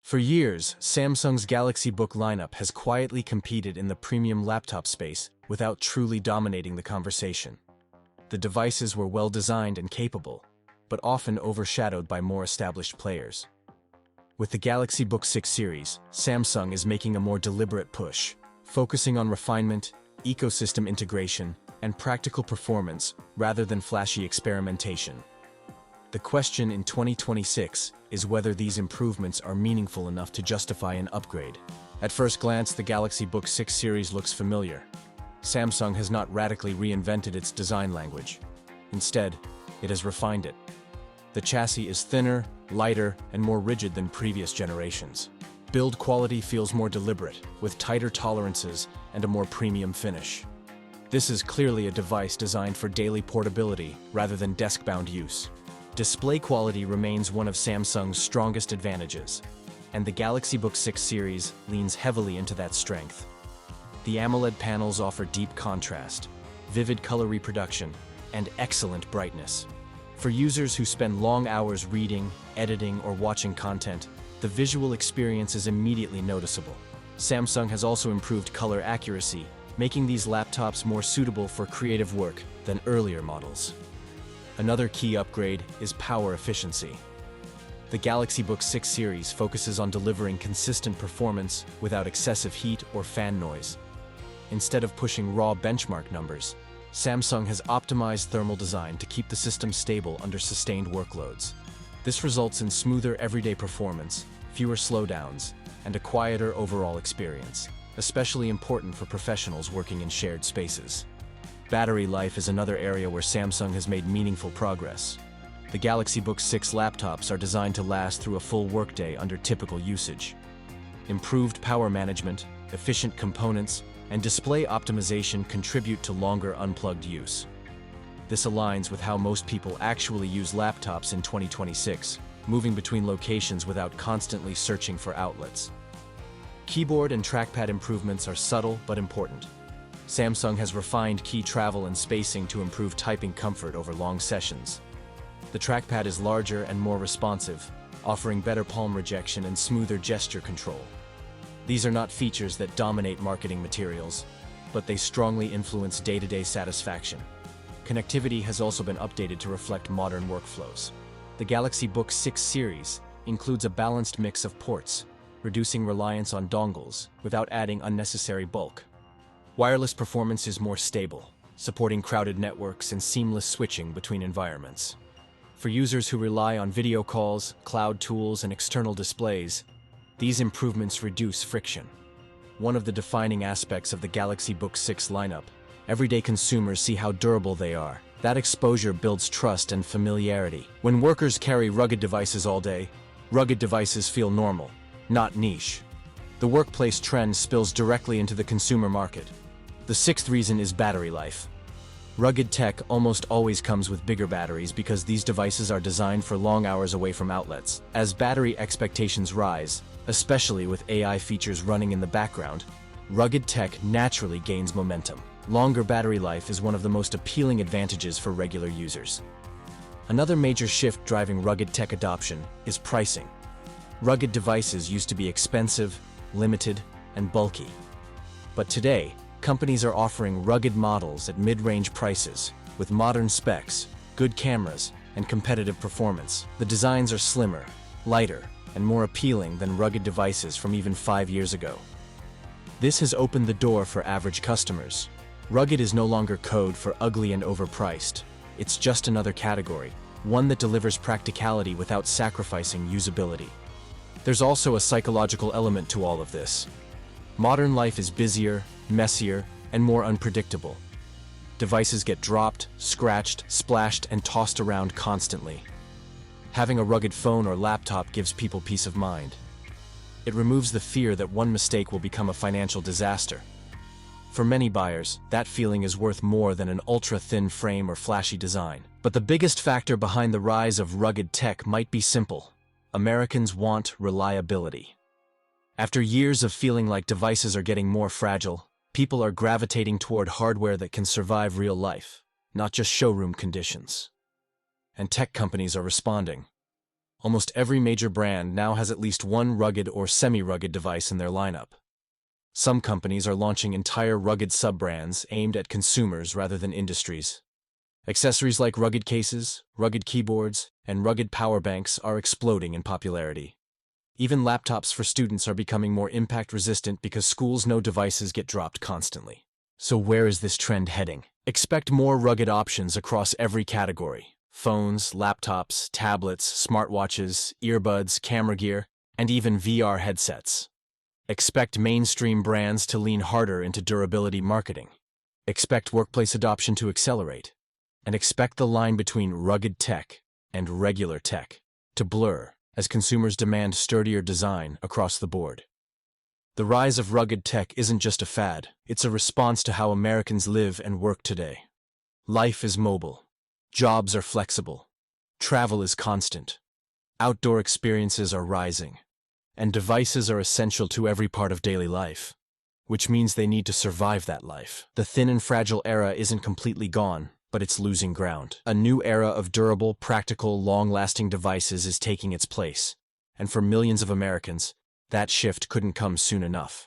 For years, Samsung's Galaxy Book lineup has quietly competed in the premium laptop space without truly dominating the conversation. The devices were well designed and capable, but often overshadowed by more established players. With the Galaxy Book6 series, Samsung is making a more deliberate push, focusing on refinement, ecosystem integration, and practical performance rather than flashy experimentation. The question in 2026 is whether these improvements are meaningful enough to justify an upgrade. At first glance, the Galaxy Book6 series looks familiar. Samsung has not radically reinvented its design language. Instead, it has refined it. The chassis is thinner, lighter, and more rigid than previous generations. Build quality feels more deliberate, with tighter tolerances and a more premium finish. This is clearly a device designed for daily portability rather than desk-bound use. Display quality remains one of Samsung's strongest advantages, and the Galaxy Book6 series leans heavily into that strength. The AMOLED panels offer deep contrast, vivid color reproduction, and excellent brightness. For users who spend long hours reading, editing, or watching content, the visual experience is immediately noticeable. Samsung has also improved color accuracy, making these laptops more suitable for creative work than earlier models. Another key upgrade is power efficiency. The Galaxy Book6 series focuses on delivering consistent performance without excessive heat or fan noise. Instead of pushing raw benchmark numbers, Samsung has optimized thermal design to keep the system stable under sustained workloads. This results in smoother everyday performance, fewer slowdowns, and a quieter overall experience, especially important for professionals working in shared spaces. Battery life is another area where Samsung has made meaningful progress. The Galaxy Book6 laptops are designed to last through a full workday under typical usage. Improved power management, efficient components, and display optimization contribute to longer unplugged use. This aligns with how most people actually use laptops in 2026, moving between locations without constantly searching for outlets. Keyboard and trackpad improvements are subtle but important. Samsung has refined key travel and spacing to improve typing comfort over long sessions. The trackpad is larger and more responsive, offering better palm rejection and smoother gesture control. These are not features that dominate marketing materials, but they strongly influence day-to-day satisfaction. Connectivity has also been updated to reflect modern workflows. The Galaxy Book6 series includes a balanced mix of ports, reducing reliance on dongles without adding unnecessary bulk. Wireless performance is more stable, supporting crowded networks and seamless switching between environments. For users who rely on video calls, cloud tools, and external displays, these improvements reduce friction. One of the defining aspects of the Galaxy Book6 lineup, everyday consumers see how durable they are. That exposure builds trust and familiarity. When workers carry rugged devices all day, rugged devices feel normal, not niche. The workplace trend spills directly into the consumer market. The sixth reason is battery life. Rugged tech almost always comes with bigger batteries because these devices are designed for long hours away from outlets. As battery expectations rise, especially with AI features running in the background, rugged tech naturally gains momentum. Longer battery life is one of the most appealing advantages for regular users. Another major shift driving rugged tech adoption is pricing. Rugged devices used to be expensive, limited, and bulky. But today, companies are offering rugged models at mid-range prices, with modern specs, good cameras, and competitive performance. The designs are slimmer, lighter, and more appealing than rugged devices from even 5 years ago. This has opened the door for average customers. Rugged is no longer code for ugly and overpriced. It's just another category, one that delivers practicality without sacrificing usability. There's also a psychological element to all of this. Modern life is busier, messier, and more unpredictable. Devices get dropped, scratched, splashed, and tossed around constantly. Having a rugged phone or laptop gives people peace of mind. It removes the fear that one mistake will become a financial disaster. For many buyers, that feeling is worth more than an ultra-thin frame or flashy design. But the biggest factor behind the rise of rugged tech might be simple. Americans want reliability. After years of feeling like devices are getting more fragile, people are gravitating toward hardware that can survive real life, not just showroom conditions. And tech companies are responding. Almost every major brand now has at least one rugged or semi-rugged device in their lineup. Some companies are launching entire rugged sub-brands aimed at consumers rather than industries. Accessories like rugged cases, rugged keyboards, and rugged power banks are exploding in popularity. Even laptops for students are becoming more impact-resistant because schools know devices get dropped constantly. So where is this trend heading? Expect more rugged options across every category: phones, laptops, tablets, smartwatches, earbuds, camera gear, and even VR headsets. Expect mainstream brands to lean harder into durability marketing. Expect workplace adoption to accelerate. And expect the line between rugged tech and regular tech to blur as consumers demand sturdier design across the board. The rise of rugged tech isn't just a fad, it's a response to how Americans live and work today. Life is mobile. Jobs are flexible. Travel is constant. Outdoor experiences are rising. And devices are essential to every part of daily life, which means they need to survive that life. The thin and fragile era isn't completely gone, but it's losing ground. A new era of durable, practical, long-lasting devices is taking its place, and for millions of Americans, that shift couldn't come soon enough.